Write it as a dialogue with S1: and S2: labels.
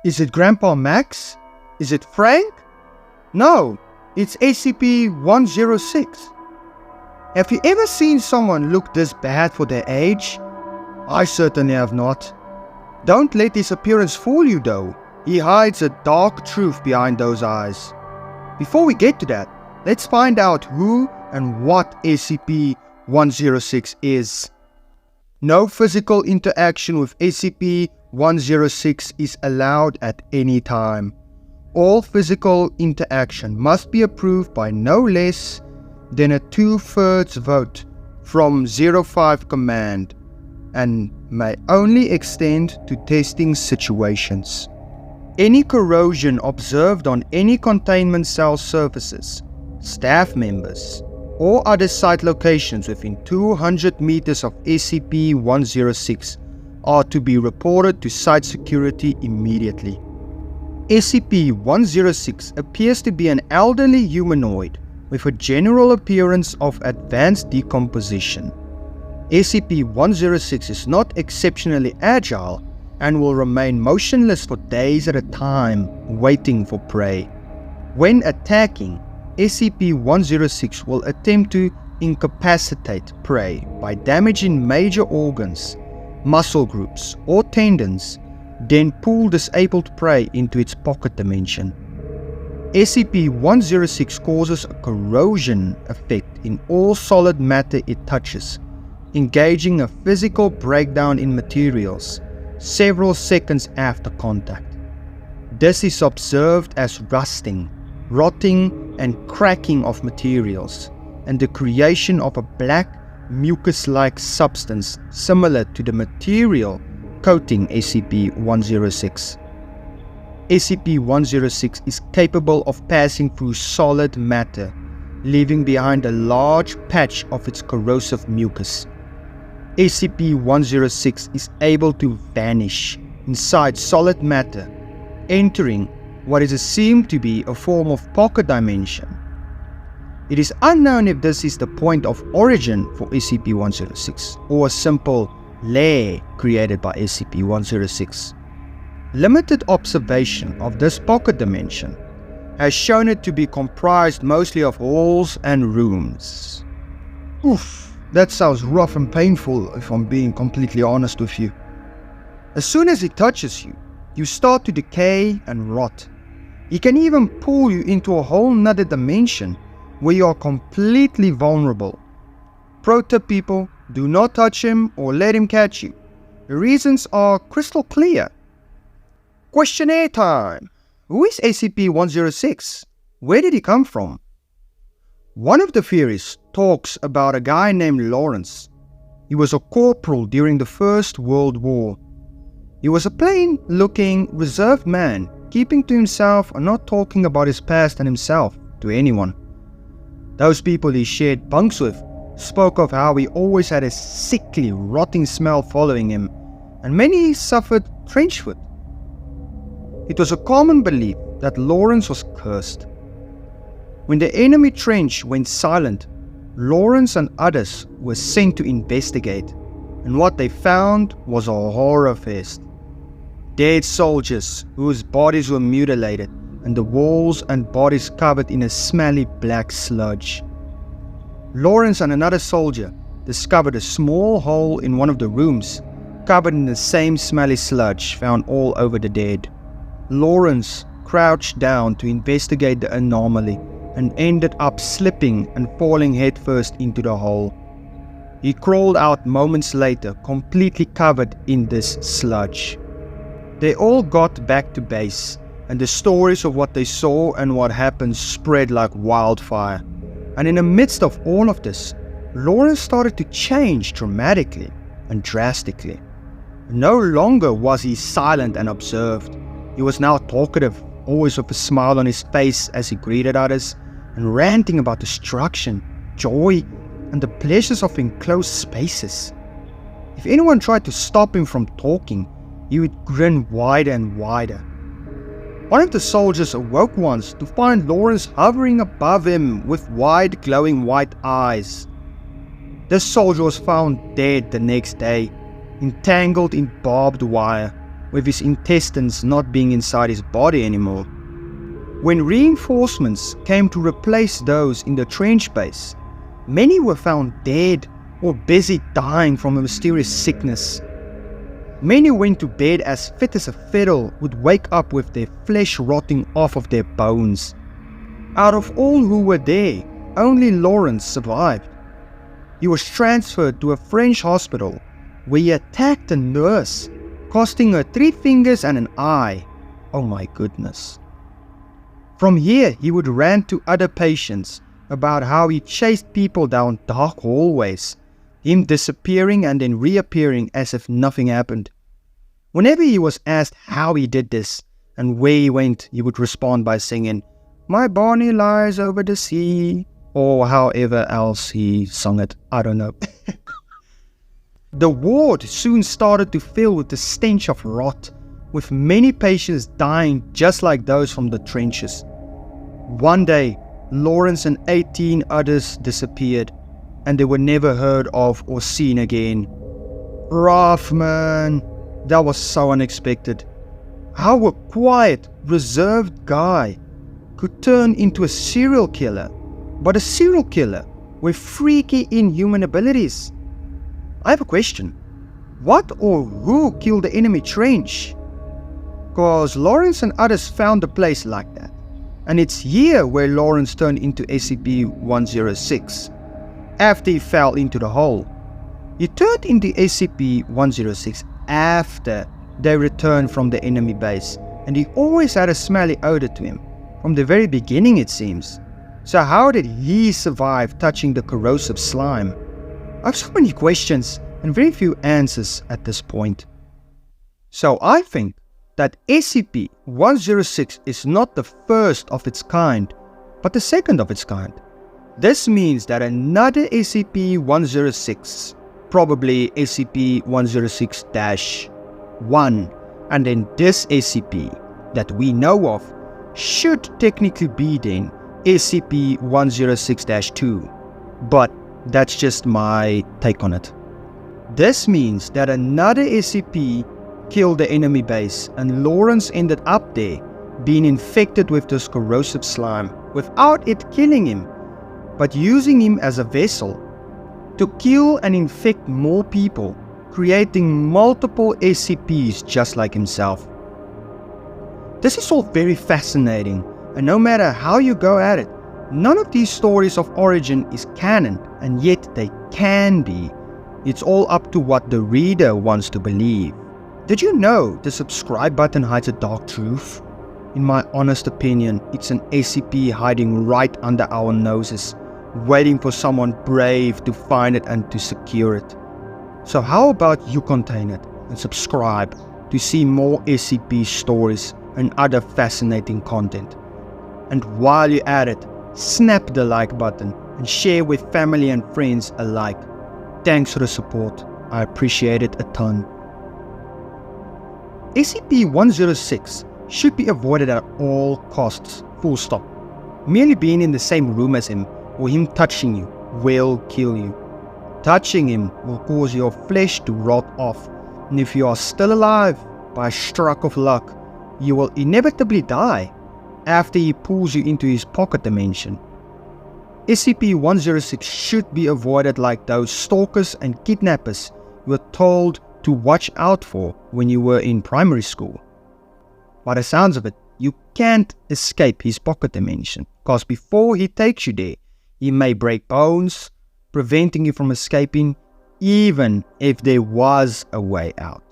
S1: Is it Grandpa Max? Is it Frank? No, it's SCP-106. Have you ever seen someone look this bad for their age? I certainly have not. Don't let his appearance fool you though. He hides a dark truth behind those eyes. Before we get to that, let's find out who and what SCP-106 is. No physical interaction with SCP-106 is allowed at any time. All physical interaction must be approved by no less than a 2/3 vote from 05 Command and may only extend to testing situations. Any corrosion observed on any containment cell surfaces, staff members, or other site locations within 200 meters of SCP-106 are to be reported to site security immediately. SCP-106 appears to be an elderly humanoid with a general appearance of advanced decomposition. SCP-106 is not exceptionally agile and will remain motionless for days at a time, waiting for prey. When attacking, SCP-106 will attempt to incapacitate prey by damaging major organs, muscle groups, or tendons, then pull disabled prey into its pocket dimension. SCP-106 causes a corrosion effect in all solid matter it touches, engaging a physical breakdown in materials several seconds after contact. This is observed as rusting, rotting, and cracking of materials, and the creation of a black, mucus-like substance similar to the material coating SCP-106. SCP-106 is capable of passing through solid matter, leaving behind a large patch of its corrosive mucus. SCP-106 is able to vanish inside solid matter, entering what is assumed to be a form of pocket dimension. It is unknown if this is the point of origin for SCP-106 or a simple lair created by SCP-106. Limited observation of this pocket dimension has shown it to be comprised mostly of halls and rooms. Oof. That sounds rough and painful if I'm being completely honest with you. As soon as it touches you, you start to decay and rot. It can even pull you into a whole nother dimension where you are completely vulnerable. Pro tip people, do not touch him or let him catch you. The reasons are crystal clear. Questionnaire time. Who is SCP-106? Where did he come from? One of the theories talks about a guy named Lawrence. He was a corporal during the First World War. He was a plain-looking, reserved man, keeping to himself and not talking about his past and himself to anyone. Those people he shared bunks with spoke of how he always had a sickly, rotting smell following him, and many suffered trench foot. It was a common belief that Lawrence was cursed. When the enemy trench went silent, Lawrence and others were sent to investigate, and what they found was a horror fest. Dead soldiers whose bodies were mutilated, and the walls and bodies covered in a smelly black sludge. Lawrence and another soldier discovered a small hole in one of the rooms, covered in the same smelly sludge found all over the dead. Lawrence crouched down to investigate the anomaly and ended up slipping and falling headfirst into the hole. He crawled out moments later, completely covered in this sludge. They all got back to base, and the stories of what they saw and what happened spread like wildfire. And in the midst of all of this, Lawrence started to change dramatically and drastically. No longer was he silent and observed. He was now talkative, always with a smile on his face as he greeted others, and ranting about destruction, joy, and the pleasures of enclosed spaces. If anyone tried to stop him from talking, he would grin wider and wider. One of the soldiers awoke once to find Lawrence hovering above him with wide glowing white eyes. This soldier was found dead the next day, entangled in barbed wire, with his intestines not being inside his body anymore. When reinforcements came to replace those in the trench base, many were found dead or busy dying from a mysterious sickness. Many went to bed as fit as a fiddle, would wake up with their flesh rotting off of their bones. Out of all who were there, only Lawrence survived. He was transferred to a French hospital where he attacked a nurse, costing her 3 fingers and an eye. Oh my goodness. From here, he would rant to other patients about how he chased people down dark hallways, him disappearing and then reappearing as if nothing happened. Whenever he was asked how he did this and where he went, he would respond by singing, "My Bonnie lies over the sea," or however else he sung it, I don't know. The ward soon started to fill with the stench of rot, with many patients dying just like those from the trenches. One day, Lawrence and 18 others disappeared, and they were never heard of or seen again. Rough, man. That was so unexpected. How a quiet, reserved guy could turn into a serial killer, but a serial killer with freaky inhuman abilities. I have a question. What or who killed the enemy trench? Cause Lawrence and others found a place like that. And it's here where Lawrence turned into SCP-106. After he fell into the hole. He turned into SCP-106 after they returned from the enemy base. And he always had a smelly odor to him. From the very beginning, it seems. So how did he survive touching the corrosive slime? I have so many questions and very few answers at this point. So I think that SCP-106 is not the first of its kind, but the second of its kind. This means that another SCP-106, probably SCP-106-1, and then this SCP that we know of, should technically be then SCP-106-2, but that's just my take on it. This means that another SCP killed the enemy base and Lawrence ended up there, being infected with this corrosive slime without it killing him, but using him as a vessel to kill and infect more people, creating multiple SCPs just like himself. This is all very fascinating, and no matter how you go at it, none of these stories of origin is canon, and yet they can be. It's all up to what the reader wants to believe. Did you know the subscribe button hides a dark truth? In my honest opinion, it's an SCP hiding right under our noses, waiting for someone brave to find it and to secure it. So how about you contain it and subscribe to see more SCP stories and other fascinating content. And while you're at it, snap the like button and share with family and friends alike. Thanks for the support. I appreciate it a ton. SCP-106 should be avoided at all costs, full stop. Merely being in the same room as him or him touching you will kill you. Touching him will cause your flesh to rot off, and if you are still alive, by a stroke of luck, you will inevitably die after he pulls you into his pocket dimension. SCP-106 should be avoided like those stalkers and kidnappers you were told to watch out for when you were in primary school. By the sounds of it, you can't escape his pocket dimension, because before he takes you there, he may break bones, preventing you from escaping, even if there was a way out.